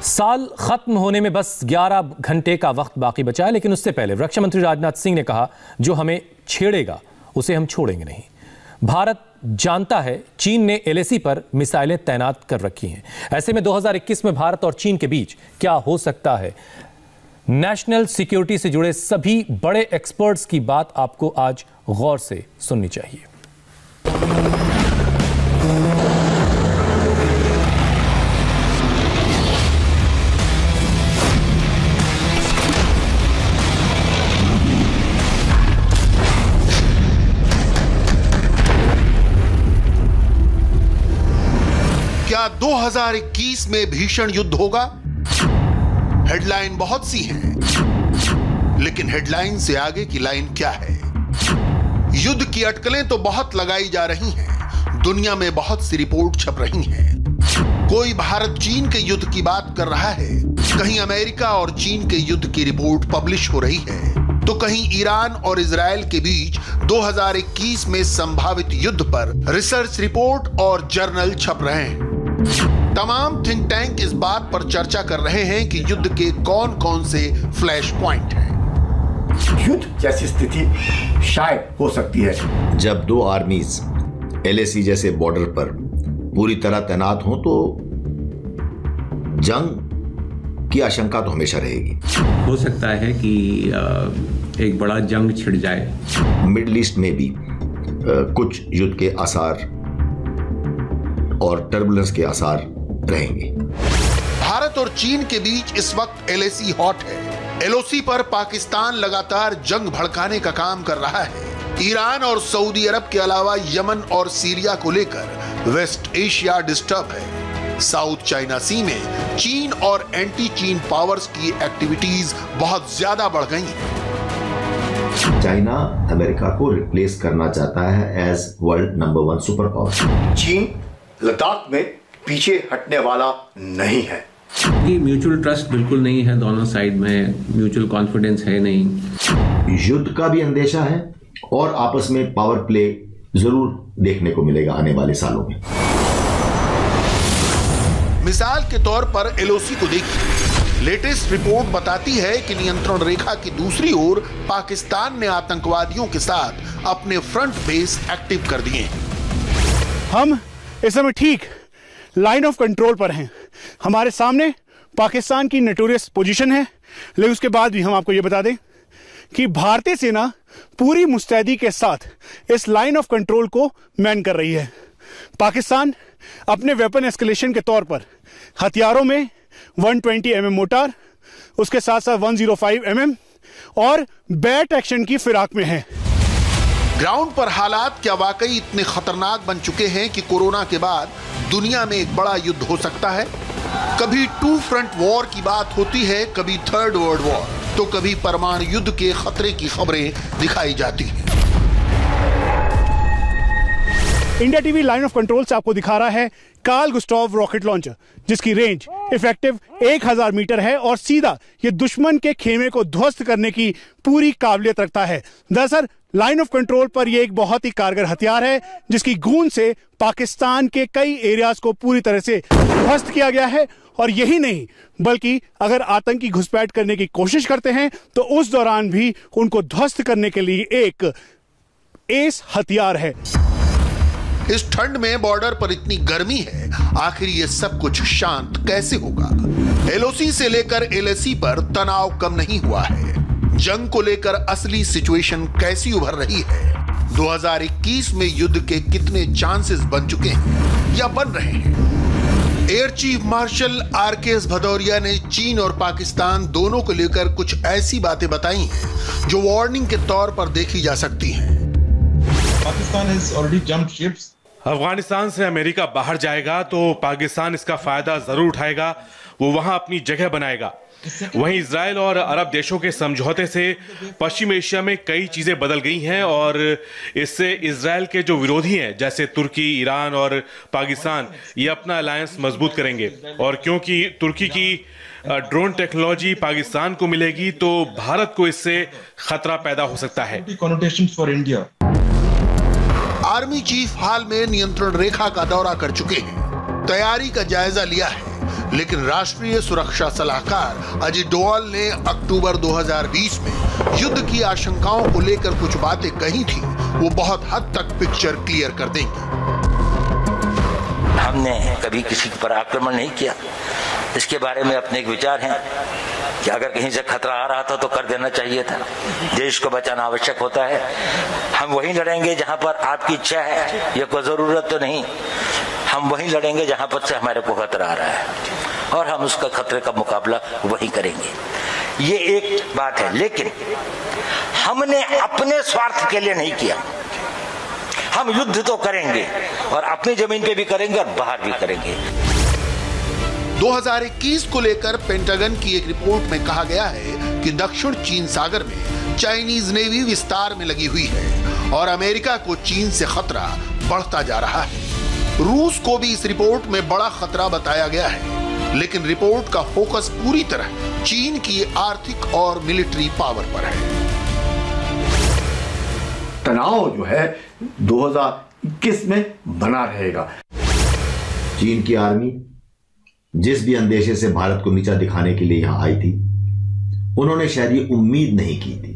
साल खत्म होने में बस 11 घंटे का वक्त बाकी बचा है, लेकिन उससे पहले रक्षा मंत्री राजनाथ सिंह ने कहा, जो हमें छेड़ेगा उसे हम छोड़ेंगे नहीं। भारत जानता है चीन ने एलएसी पर मिसाइलें तैनात कर रखी हैं। ऐसे में 2021 में भारत और चीन के बीच क्या हो सकता है? नेशनल सिक्योरिटी से जुड़े सभी बड़े एक्सपर्ट्स की बात आपको आज गौर से सुननी चाहिए। क्या 2021 में भीषण युद्ध होगा? हेडलाइन बहुत सी हैं, लेकिन हेडलाइन से आगे की लाइन क्या है? युद्ध की अटकलें तो बहुत लगाई जा रही हैं, दुनिया में बहुत सी रिपोर्ट छप रही हैं। कोई भारत चीन के युद्ध की बात कर रहा है, कहीं अमेरिका और चीन के युद्ध की रिपोर्ट पब्लिश हो रही है, तो कहीं ईरान और इजराइल के बीच 2021 में संभावित युद्ध पर रिसर्च रिपोर्ट और जर्नल छप रहे हैं। तमाम थिंक टैंक इस बात पर चर्चा कर रहे हैं कि युद्ध के कौन कौन से फ्लैश पॉइंट हैं। युद्ध जैसी स्थिति शायद हो सकती है। जब दो आर्मीज एलएसी जैसे बॉर्डर पर पूरी तरह तैनात हों तो जंग की आशंका तो हमेशा रहेगी। हो सकता है कि एक बड़ा जंग छिड़ जाए। मिडिल ईस्ट में भी कुछ युद्ध के आसार और टर्बुलेंस के आसार रहेंगे। भारत और चीन के बीच इस वक्त एलएसी हॉट है। एलओसी पर पाकिस्तान लगातार जंग भड़काने का काम कर रहा है। ईरान और सऊदी अरब के अलावा यमन और सीरिया को लेकर वेस्ट एशिया डिस्टर्ब है। साउथ चाइना सी में चीन और एंटी चीन पावर्स की एक्टिविटीज बहुत ज्यादा बढ़ गई हैं। चाइना अमेरिका को रिप्लेस करना चाहता है as world number 1 super power. चीन लद्दाख में पीछे हटने वाला नहीं है। ये म्यूचुअल ट्रस्ट बिल्कुल नहीं है, दोनों साइड में म्यूचुअल कॉन्फिडेंस है नहीं। युद्ध का भी अंदेशा है और आपस में पावर प्ले जरूर देखने को मिलेगा आने वाले सालों में। मिसाल के तौर पर एलओसी को देखिए। लेटेस्ट रिपोर्ट बताती है कि नियंत्रण रेखा की दूसरी ओर पाकिस्तान ने आतंकवादियों के साथ अपने फ्रंट बेस एक्टिव कर दिए हैं। हम इस समय ठीक लाइन ऑफ कंट्रोल पर हैं। हमारे सामने पाकिस्तान की नोटोरियस पोजीशन है, लेकिन उसके बाद भी हम आपको यह बता दें कि भारतीय सेना पूरी मुस्तैदी के साथ इस लाइन ऑफ कंट्रोल को मैन कर रही है। पाकिस्तान अपने वेपन एस्केलेशन के तौर पर हथियारों में 120 mm मोटार, उसके साथ साथ 105 mm और बैट एक्शन की फिराक में है। ग्राउंड पर हालात क्या वाकई इतने खतरनाक बन चुके हैं कि कोरोना के बाद दुनिया में एक बड़ा युद्ध हो सकता है? कभी 2 फ्रंट वॉर की बात होती है, कभी 3rd वर्ल्ड वॉर, तो कभी परमाणु युद्ध के खतरे की खबरें दिखाई जाती हैं। India TV line of control से आपको दिखा रहा है कार्ल गुस्टाव रॉकेट लॉन्चर, जिसकी रेंज इफेक्टिव 1000 मीटर है और सीधा ये दुश्मन के खेमे को ध्वस्त करने की पूरी काबिलियत रखता है। दरअसल लाइन ऑफ कंट्रोल पर यह एक बहुत ही कारगर हथियार है, जिसकी गूंज से पाकिस्तान के कई एरियाज को पूरी तरह से ध्वस्त किया गया है। और यही नहीं, बल्कि अगर आतंकी घुसपैठ करने की कोशिश करते हैं तो उस दौरान भी उनको ध्वस्त करने के लिए एक एस हथियार है। इस ठंड में बॉर्डर पर इतनी गर्मी है, आखिर ये सब कुछ शांत कैसे होगा? एलओसी से लेकर एलएसी पर तनाव कम नहीं हुआ है। जंग को लेकर असली सिचुएशन कैसी उभर रही है? 2021 में युद्ध के कितने चांसेस बन चुके हैं या बन रहे हैं? Air chief marshal RKS Bhadauria ने चीन और पाकिस्तान दोनों को लेकर कुछ ऐसी बातें बताई हैं जो वार्निंग के तौर पर देखी जा सकती हैं। Pakistan has already jumped ships. Afghanistan से अमेरिका बाहर जाएगा तो पाकिस्तान इसका फायदा जरूर उठाएगा, वो वहां अपनी जगह बनाएगा। वहीं इजराइल और अरब देशों के समझौते से पश्चिम एशिया में कई चीजें बदल गई हैं और इससे इजराइल के जो विरोधी हैं जैसे तुर्की, ईरान और पाकिस्तान, ये अपना अलायंस मजबूत करेंगे। और क्योंकि तुर्की की ड्रोन टेक्नोलॉजी पाकिस्तान को मिलेगी तो भारत को इससे खतरा पैदा हो सकता है। आर्मी चीफ हाल में नियंत्रण रेखा का दौरा कर चुके हैं, तैयारी का जायजा लिया है लेकिन राष्ट्रीय सुरक्षा सलाहकार अजित डोवाल ने अक्टूबर 2020 में युद्ध की आशंकाओं को लेकर कुछ बातें कही थी, वो बहुत हद तक पिक्चर क्लियर कर देंगी। हमने कभी किसी पर आक्रमण नहीं किया। इसके बारे में अपने एक विचार हैं कि अगर कहीं से खतरा आ रहा था तो कर देना चाहिए था। देश को बचाना आवश्यक होता है। हम वहीं लड़ेंगे जहां पर आपकी इच्छा है, ये कोई जरूरत तो नहीं। हम वहीं लड़ेंगे जहां पर से हमारे को खतरा आ रहा है और हम उसका खतरे का मुकाबला वहीं करेंगे। ये एक बात है, लेकिन हमने अपने स्वार्थ के लिए नहीं किया। हम युद्ध तो करेंगे और अपनी जमीन पे भी करेंगे और बाहर भी करेंगे। 2021 को लेकर पेंटागन की एक रिपोर्ट में कहा गया है कि दक्षिण चीन सागर में चाइनीज नेवी विस्तार में लगी हुई है और अमेरिका को चीन से खतरा बढ़ता जा रहा है। रूस को भी इस रिपोर्ट में बड़ा खतरा बताया गया है, लेकिन रिपोर्ट का फोकस पूरी तरह चीन की आर्थिक और मिलिट्री पावर पर है। तनाव जो है 2021 में बना रहेगा। चीन की आर्मी जिस भी अंदेशे से भारत को नीचा दिखाने के लिए यहां आई थी, उन्होंने शायद ये उम्मीद नहीं की थी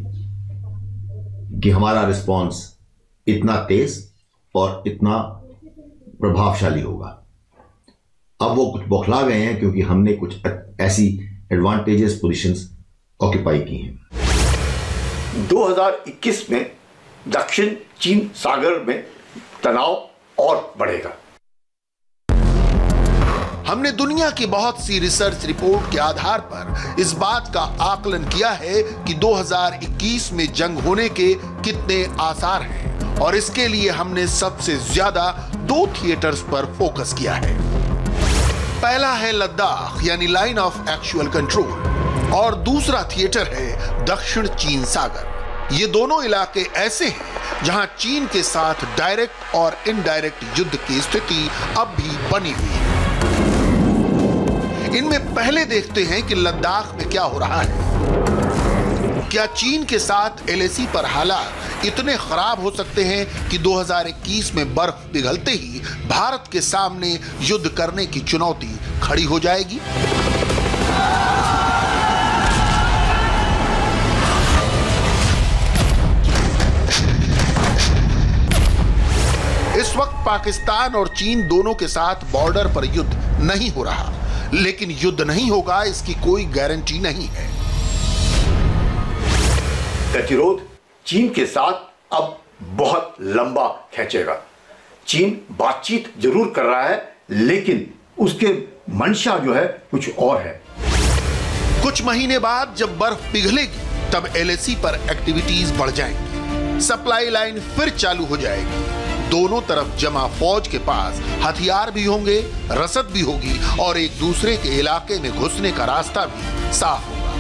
कि हमारा रिस्पॉन्स इतना तेज और इतना प्रभावशाली होगा। अब वो कुछ बौखला गए हैं क्योंकि हमने कुछ ऐसी एडवांटेजेस पोजीशंस ऑक्यूपाई की हैं। 2021 में दक्षिण चीन सागर में तनाव और बढ़ेगा। हमने दुनिया की बहुत सी रिसर्च रिपोर्ट के आधार पर इस बात का आकलन किया है कि 2021 में जंग होने के कितने आसार हैं और इसके लिए हमने सबसे ज्यादा 2 थिएटर्स पर फोकस किया है। पहला है लद्दाख यानी लाइन ऑफ एक्चुअल कंट्रोल और दूसरा थिएटर है दक्षिण चीन सागर। ये दोनों इलाके ऐसे हैं जहां चीन के साथ डायरेक्ट और इनडायरेक्ट युद्ध की स्थिति अब भी बनी हुई है। इनमें पहले देखते हैं कि लद्दाख में क्या हो रहा है। क्या चीन के साथ एलएसी पर हालात इतने खराब हो सकते हैं कि 2021 में बर्फ पिघलते ही भारत के सामने युद्ध करने की चुनौती खड़ी हो जाएगी? इस वक्त पाकिस्तान और चीन दोनों के साथ बॉर्डर पर युद्ध नहीं हो रहा, लेकिन युद्ध नहीं होगा इसकी कोई गारंटी नहीं है। गतिरोध चीन के साथ अब बहुत लंबा खींचेगा। चीन बातचीत जरूर कर रहा है, लेकिन उसके मंशा जो है कुछ और है। कुछ महीने बाद जब बर्फ पिघलेगी तब एलएसी पर एक्टिविटीज बढ़ जाएंगी, सप्लाई लाइन फिर चालू हो जाएगी। दोनों तरफ जमा फौज के पास हथियार भी होंगे, रसद भी होगी और एक दूसरे के इलाके में घुसने का रास्ता भी साफ होगा।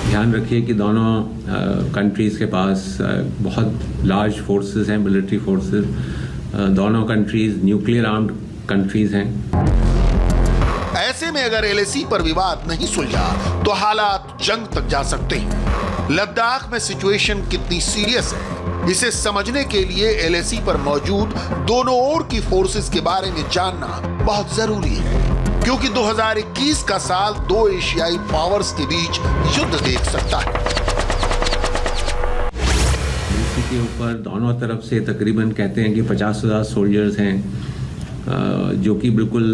ध्यान रखिए कि दोनों कंट्रीज के पास बहुत लार्ज फोर्सेस हैं, मिलिट्री फोर्सेस। दोनों कंट्रीज न्यूक्लियर आर्म्ड कंट्रीज हैं। ऐसे में अगर एलएसी पर विवाद नहीं सुलझा तो हालात जंग तक जा सकते हैं। लद्दाख में सिचुएशन कितनी सीरियस है इसे समझने के लिए एलएसी पर मौजूद दोनों ओर की फोर्सेस के बारे में जानना बहुत जरूरी है, क्योंकि 2021 का साल 2 एशियाई पावर्स के बीच युद्ध देख सकता है। के ऊपर दोनों तरफ से तकरीबन कहते हैं कि 50,000 सोल्जर्स हैं, जो कि बिल्कुल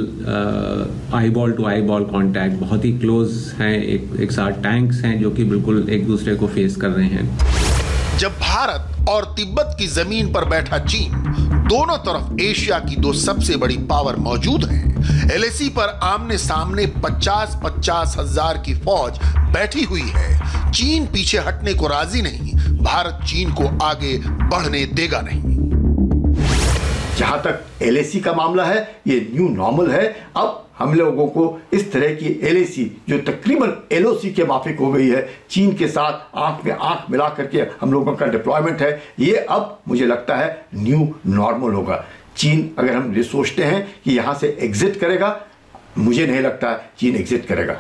eyeball to eyeball contact बहुत ही क्लोज हैं, एक साथ टैंक्स हैं जो कि बिल्कुल एक दूसरे को फेस कर रहे हैं। जब भारत और तिब्बत की जमीन पर बैठा चीन, दोनों तरफ एशिया की 2 सबसे बड़ी पावर मौजूद हैं, एलएसी पर आमने सामने 50-50 हजार की फौज बैठी हुई है। चीन पीछे हटने को राजी नहीं, भारत चीन को आगे बढ़ने देगा नहीं। जहां तक एलएसी का मामला है, ये न्यू नॉर्मल है। अब हम लोगों को इस तरह की एलएसी जो तकरीबन एलओसी के माफिक हो गई है, चीन के साथ आंख में आंख मिला करके हम लोगों का डिप्लॉयमेंट है, ये अब मुझे लगता है न्यू नॉर्मल होगा। चीन अगर हम ये सोचते हैं कि यहां से एग्जिट करेगा, मुझे नहीं लगता चीन एग्जिट करेगा।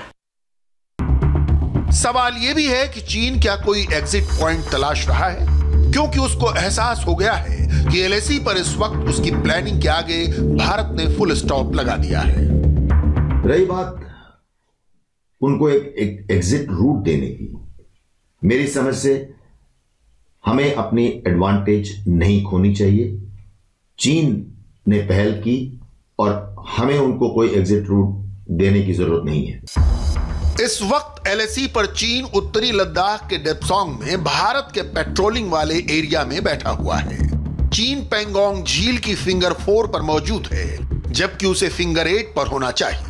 सवाल यह भी है कि चीन क्या कोई एग्जिट पॉइंट तलाश रहा है, क्योंकि उसको एहसास हो गया है कि एलएसी पर इस वक्त उसकी प्लानिंग के आगे भारत ने फुल स्टॉप लगा दिया है। रही बात उनको एक एग्जिट रूट देने की, मेरी समझ से हमें अपनी एडवांटेज नहीं खोनी चाहिए। चीन ने पहल की और हमें उनको कोई एग्जिट रूट देने की जरूरत नहीं है। इस वक्त एलएसी पर चीन उत्तरी लद्दाख के डेप्सोंग में भारत के पेट्रोलिंग वाले एरिया में बैठा हुआ है। चीन पेंगोंग झील की फिंगर 4 पर मौजूद है, जबकि उसे फिंगर 8 पर होना चाहिए।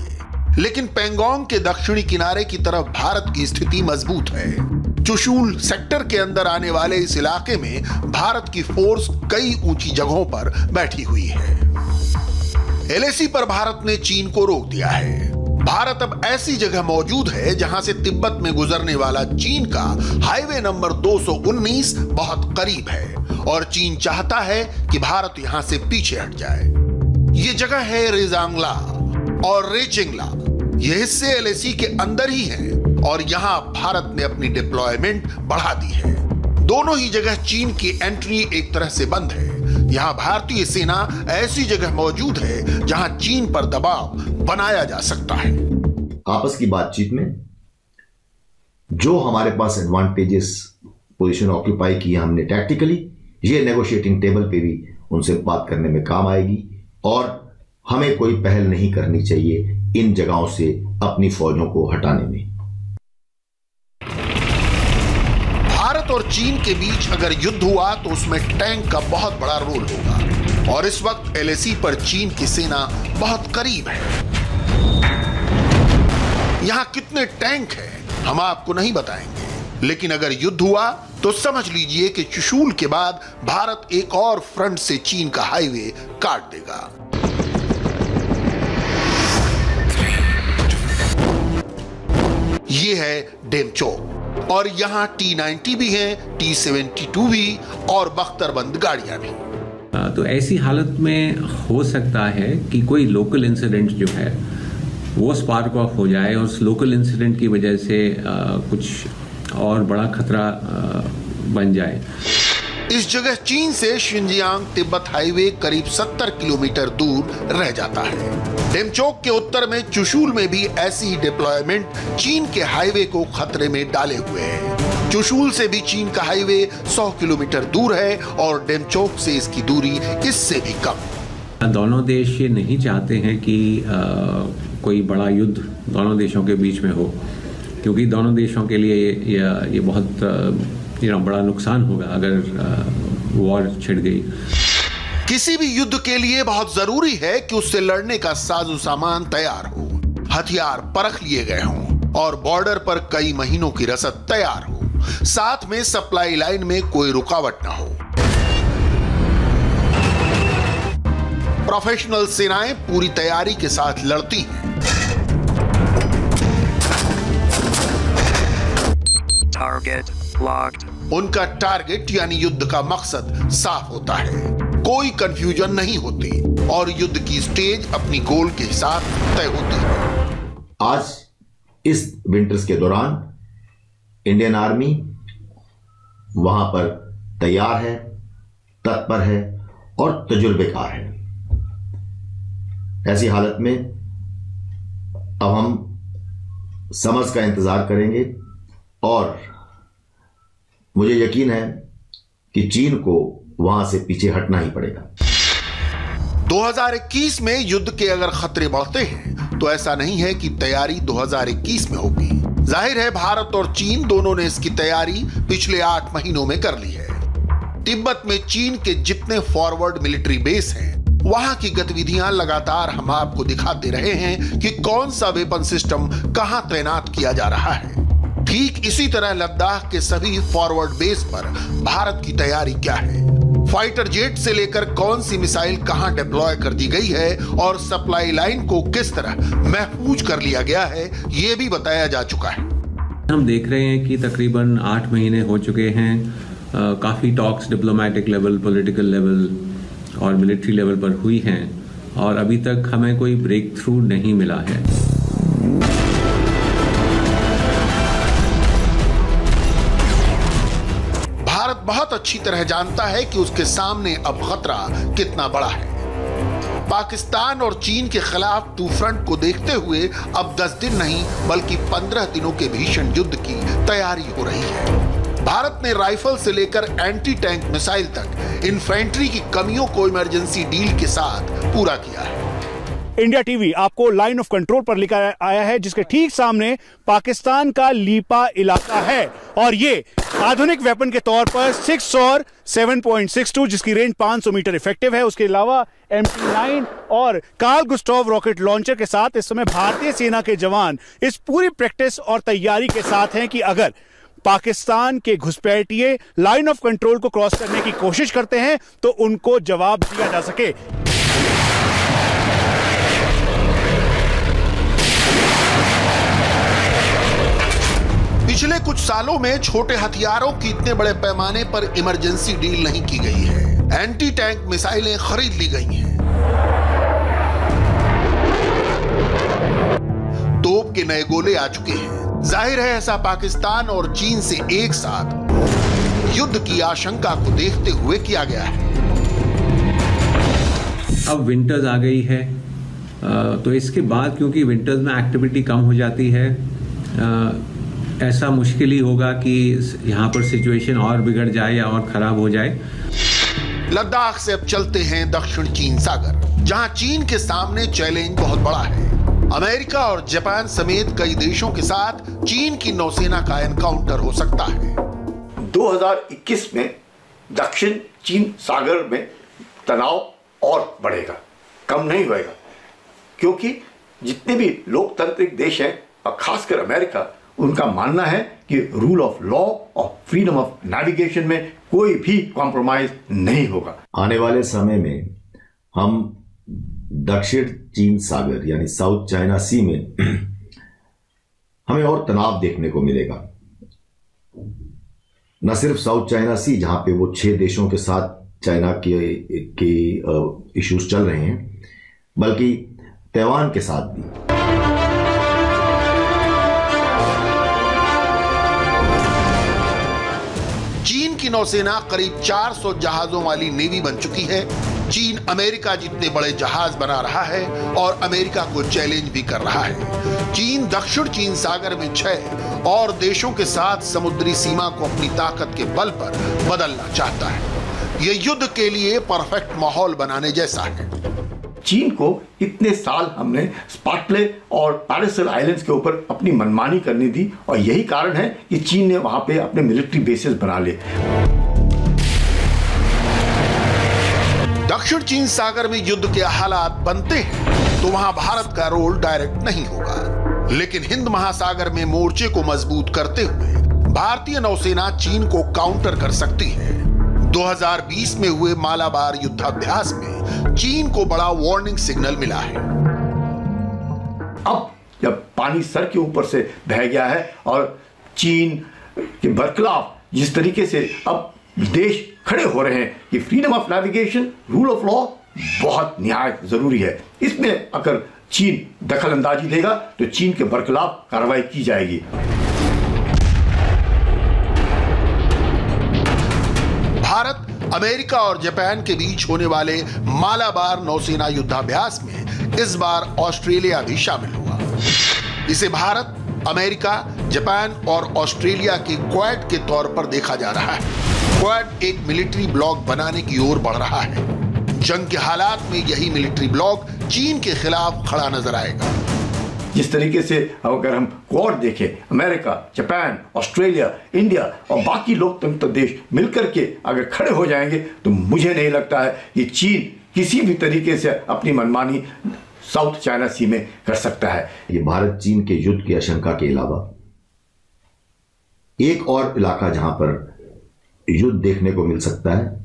लेकिन पेंगोंग के दक्षिणी किनारे की तरफ भारत की स्थिति मजबूत है। चुशूल सेक्टर के अंदर आने वाले इस इलाके में भारत की फोर्स कई ऊंची जगहों पर बैठी हुई है। एलएसी पर भारत ने चीन को रोक दिया है। भारत अब ऐसी जगह मौजूद है जहां से तिब्बत में गुजरने वाला चीन का हाईवे नंबर 219 बहुत करीब है और चीन चाहता है कि भारत यहां से पीछे हट जाए। यह जगह है रेजांगला और रेचिंगला। ये हिस्से एलएसी के अंदर ही हैं और यहां भारत ने अपनी डिप्लॉयमेंट बढ़ा दी है। दोनों ही जगह चीन की एंट्री एक तरह से बंद है। यहां भारतीय सेना ऐसी जगह मौजूद है जहां चीन पर दबाव बनाया जा सकता है। आपस की बातचीत में जो हमारे पास एडवांटेजेस पोजीशन ऑक्यूपाई की हमने टैक्टिकली, ये नेगोशिएटिंग टेबल पे भी उनसे बात करने में काम आएगी और हमें कोई पहल नहीं करनी चाहिए इन जगहों से अपनी फौजों को हटाने में। भारत और चीन के बीच अगर युद्ध हुआ तो उसमें टैंक का बहुत बड़ा रोल होगा और इस वक्त एलएसी पर चीन की सेना बहुत करीब है। यहां कितने टैंक हैं हम आपको नहीं बताएंगे, लेकिन अगर युद्ध हुआ तो समझ लीजिए कि चुशूल के बाद भारत एक और फ्रंट से चीन का हाईवे काट देगा। ये है डेमचोक और यहां T-90 भी है, T-72 भी और बख्तरबंद गाड़ियां भी। तो ऐसी हालत में हो सकता है कि कोई लोकल इंसिडेंट जो है वो स्पार्क ऑफ हो जाए और उस लोकल इंसिडेंट की वजह से कुछ और बड़ा खतरा बन जाए। इस जगह चीन से शिनजियांग तिब्बत हाईवे करीब 70 किलोमीटर दूर रह जाता है। डेमचोक के उत्तर में चुशूल में भी ऐसी ही डिप्लॉयमेंट चीन के हाईवे को खतरे में डाले हुए है। चुशूल से भी चीन का हाईवे 100 किलोमीटर दूर है और डेमचोक से इसकी दूरी इससे भी कम। दोनों देश ये नहीं चाहते हैं कि कोई बड़ा युद्ध दोनों देशों के बीच में हो, क्योंकि दोनों देशों के लिए ये बहुत बड़ा नुकसान होगा अगर वॉर छिड़ गई। किसी भी युद्ध के लिए बहुत जरूरी है कि उससे लड़ने का साजो सामान तैयार हो, हथियार परख लिए गए हों और बॉर्डर पर कई महीनों की रसद तैयार हो, साथ में सप्लाई लाइन में कोई रुकावट ना हो। प्रोफेशनल सेनाएं पूरी तैयारी के साथ लड़ती हैं। Target locked. उनका टारगेट यानी युद्ध का मकसद साफ होता है, कोई कंफ्यूजन नहीं होती और युद्ध की स्टेज अपनी गोल के साथ तय होती है। आज इस विंटर्स के दौरान इंडियन आर्मी वहां पर तैयार है, तत्पर है और तजुर्बेकार है। ऐसी हालत में अब हम समर्स का इंतजार करेंगे और मुझे यकीन है कि चीन को वहां से पीछे हटना ही पड़ेगा। 2021 में युद्ध के अगर खतरे बढ़ते हैं तो ऐसा नहीं है कि तैयारी 2021 में होगी। जाहिर है भारत और चीन दोनों ने इसकी तैयारी पिछले 8 महीनों में कर ली है। तिब्बत में चीन के जितने फॉरवर्ड मिलिट्री बेस हैं, वहां की गतिविधियां लगातार हम आपको दिखाते रहे हैं कि कौन सा वेपन सिस्टम कहां तैनात किया जा रहा है। ठीक इसी तरह लद्दाख के सभी फॉरवर्ड बेस पर भारत की तैयारी क्या है, फाइटर जेट से लेकर कौन सी मिसाइल कहां डिप्लॉय कर दी गई है और सप्लाई लाइन को किस तरह महफूज कर लिया गया है, यह भी बताया जा चुका है। हम देख रहे हैं कि तकरीबन 8 महीने हो चुके हैं। काफी talks diplomatic level, political level और मिलिट्री लेवल पर हुई हैं और अभी तक हमें कोई ब्रेक थ्रू नहीं मिला है। भारत बहुत अच्छी तरह जानता है कि उसके सामने अब खतरा कितना बड़ा है। पाकिस्तान और चीन के खिलाफ टू फ्रंट को देखते हुए अब 10 दिन नहीं बल्कि 15 दिनों के भीषण युद्ध की तैयारी हो रही है। भारत ने राइफल से लेकर एंटी टैंक मिसाइल तक इन्फेंट्री की कमियों को इमरजेंसी डील के साथ पूरा किया है। इंडिया टीवी आपको लाइन ऑफ कंट्रोल पर लेकर आया है, जिसके ठीक सामने पाकिस्तान का लीपा इलाका है और ये आधुनिक वेपन के तौर पर 6 और 7.62 जिसकी रेंज 500 मीटर इफेक्टिव है। उसके अलावा MT9 और कार्ल गुस्टाव रॉकेट लॉन्चर के साथ इस समय भारतीय सेना के जवान इस पूरी प्रैक्टिस और तैयारी के साथ हैं कि अगर पाकिस्तान के घुसपैठिए लाइन ऑफ कंट्रोल को क्रॉस करने की कोशिश करते हैं तो उनको जवाब दिया जा सके। पिछले कुछ सालों में छोटे हथियारों की इतने बड़े पैमाने पर इमरजेंसी डील नहीं की गई है। एंटी टैंक मिसाइलें खरीद ली गई हैं, तोप के नए गोले आ चुके हैं। जाहिर है ऐसा पाकिस्तान और चीन से एक साथ युद्ध की आशंका को देखते हुए किया गया है। अब विंटर्स आ गई है, तो इसके बाद क्योंकि विंटर्स में एक्टिविटी कम हो जाती है, ऐसा मुश्किल ही होगा कि यहाँ पर सिचुएशन और बिगड़ जाए या और खराब हो जाए। लद्दाख से अब चलते हैं दक्षिण चीन सागर, जहां चीन के सामने चैलेंज बहुत बड़ा है। अमेरिका और जापान समेत कई देशों के साथ चीन की नौसेना का एनकाउंटर हो सकता है। 2021 में दक्षिण चीन सागर में तनाव और बढ़ेगा, कम नहीं होएगा, क्योंकि जितने भी लोकतांत्रिक देश हैं और खासकर अमेरिका, उनका मानना है कि रूल ऑफ लॉ और फ्रीडम ऑफ नेविगेशन में कोई भी कॉम्प्रोमाइज नहीं होगा। आने वाले समय में हम दक्षिण चीन सागर यानी साउथ चाइना सी में हमें और तनाव देखने को मिलेगा। न सिर्फ साउथ चाइना सी जहां पे वो 6 देशों के साथ चाइना के इश्यूज चल रहे हैं, बल्कि ताइवान के साथ भी। चीन की नौसेना करीब 400 जहाजों वाली नेवी बन चुकी है। चीन अमेरिका जितने बड़े जहाज बना रहा है और अमेरिका को चैलेंज भी कर रहा है। चीन दक्षिण चीन सागर में 6 और देशों के साथ समुद्री सीमा को अपनी ताकत के बल पर बदलना चाहता है। यह युद्ध के लिए परफेक्ट माहौल बनाने जैसा है। चीन को इतने साल हमने स्पार्टले और पैरासाइल आइलैंड्स के ऊपर अपनी मनमानी करनी दी और यही कारण है कि चीन ने वहां पे अपने मिलिट्री बेसेस बना लिए। दक्षिण चीन सागर में युद्ध के हालात बनते हैं तो वहां भारत का रोल डायरेक्ट नहीं होगा, लेकिन हिंद महासागर में मोर्चे को मजबूत करते हुए भारतीय नौसेना चीन को काउंटर कर सकती है। 2020 में हुए मालाबार युद्धाभ्यास में चीन को बड़ा वार्निंग सिग्नल मिला है। अब जब पानी सर के ऊपर से बह गया है और चीन के बरखिलाफ जिस तरीके से अब देश खड़े हो रहे हैं कि freedom of navigation, rule of law बहुत निहायत जरूरी है। इसमें अगर चीन दखल अंदाजी देगा तो चीन के बरखिलाफ कार्रवाई की जाएगी। भारत, अमेरिका और जापान के बीच होने वाले मालाबार नौसेना युद्धाभ्यास में इस बार ऑस्ट्रेलिया भी शामिल हुआ। इसे भारत, अमेरिका, जापान और ऑस्ट्रेलिया के क्वाड के तौर पर देखा जा रहा है। क्वाड एक मिलिट्री ब्लॉक बनाने की ओर बढ़ रहा है। जंग के हालात में यही मिलिट्री ब्लॉक चीन के खिलाफ खड़ा नजर आएगा। जिस तरीके से अगर हम क्वाड देखें, अमेरिका, जापान, ऑस्ट्रेलिया, इंडिया और बाकी लोकतंत्र देश मिलकर के अगर खड़े हो जाएंगे तो मुझे नहीं लगता है कि चीन किसी भी तरीके से अपनी मनमानी साउथ चाइना सी में कर सकता है। ये भारत चीन के युद्ध की आशंका के अलावा एक और इलाका जहां पर युद्ध देखने को मिल सकता है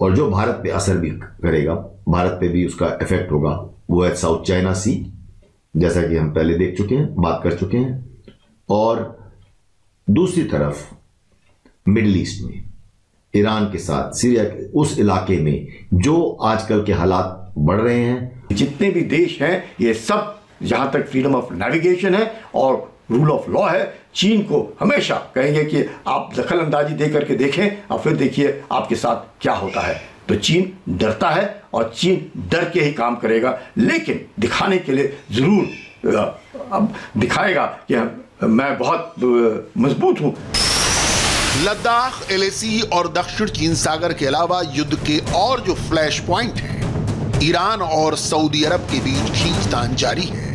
और जो भारत पे असर भी करेगा, भारत पे भी उसका इफेक्ट होगा, वो है साउथ चाइना सी, जैसा कि हम पहले देख चुके हैं, बात कर चुके हैं। और दूसरी तरफ मिडिल ईस्ट में ईरान के साथ सीरिया के उस इलाके में जो आजकल के हालात बढ़ रहे हैं। जितने भी देश हैं ये सब, जहां तक फ्रीडम ऑफ नेविगेशन है और रूल ऑफ लॉ है, चीन को हमेशा कहेंगे कि आप दखल अंदाजी दे करके देखें और फिर देखिए आपके साथ क्या होता है। तो चीन डरता है और चीन डर के ही काम करेगा, लेकिन दिखाने के लिए जरूर अब दिखाएगा कि मैं बहुत मजबूत हूं। लद्दाख, एलएसी और दक्षिण चीन सागर के अलावा युद्ध के और जो फ्लैश पॉइंट हैं, ईरान और सऊदी अरब के बीच खींचतान जारी है।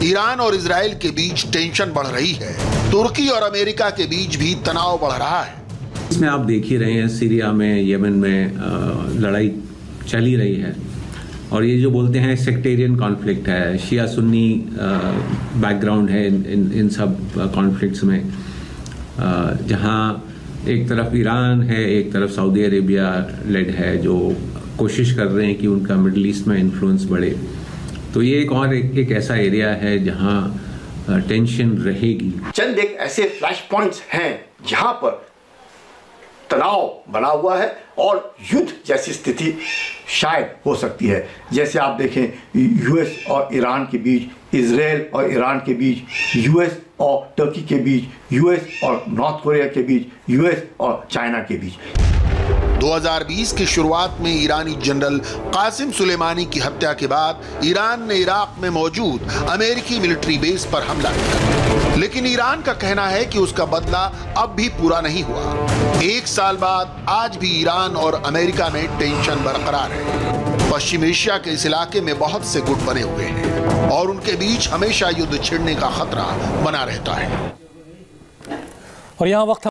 ईरान और इजराइल के बीच टेंशन बढ़ रही है। तुर्की और अमेरिका के बीच भी तनाव बढ़ रहा है। इसमें आप देख ही रहे हैं, सीरिया में, यमन में लड़ाई चल ही रही है, और ये जो बोलते हैं सेक्टेरियन कॉन्फ्लिक्ट है, शिया सुन्नी बैकग्राउंड है इन सब कॉन्फ्लिक्ट्स में, जहां एक तरफ ईरान है, एक तरफ सऊदी अरेबिया लेड है, जो कोशिश कर रहे हैं कि उनका मिडिल ईस्ट में इन्फ्लुएंस बढ़े। तो ये एक ऐसा एरिया है जहां टेंशन रहेगी। चंद एक ऐसे फ्लैश पॉइंट्स हैं जहां पर तनाव बना हुआ है और युद्ध जैसी स्थिति शायद हो सकती है। जैसे आप देखें, यूएस और ईरान के बीच, इजराइल और ईरान के बीच, यूएस और टर्की के बीच, यूएस और नॉर्थ कोरिया के बीच, यूएस और चाइना के बीच। 2020 की शुरुआत में ईरानी जनरल कासिम सुलेमानी की हत्या के बाद ईरान ने इराक में मौजूद अमेरिकी मिलिट्री बेस पर हमला किया, लेकिन ईरान का कहना है कि उसका बदला अब भी पूरा नहीं हुआ। एक साल बाद आज भी ईरान और अमेरिका में टेंशन बरकरार है। पश्चिम एशिया के इस इलाके में बहुत से गुट बने हुए हैं और उनके बीच हमेशा युद्ध छिड़ने का खतरा बना रहता है। और यहाँ वक्त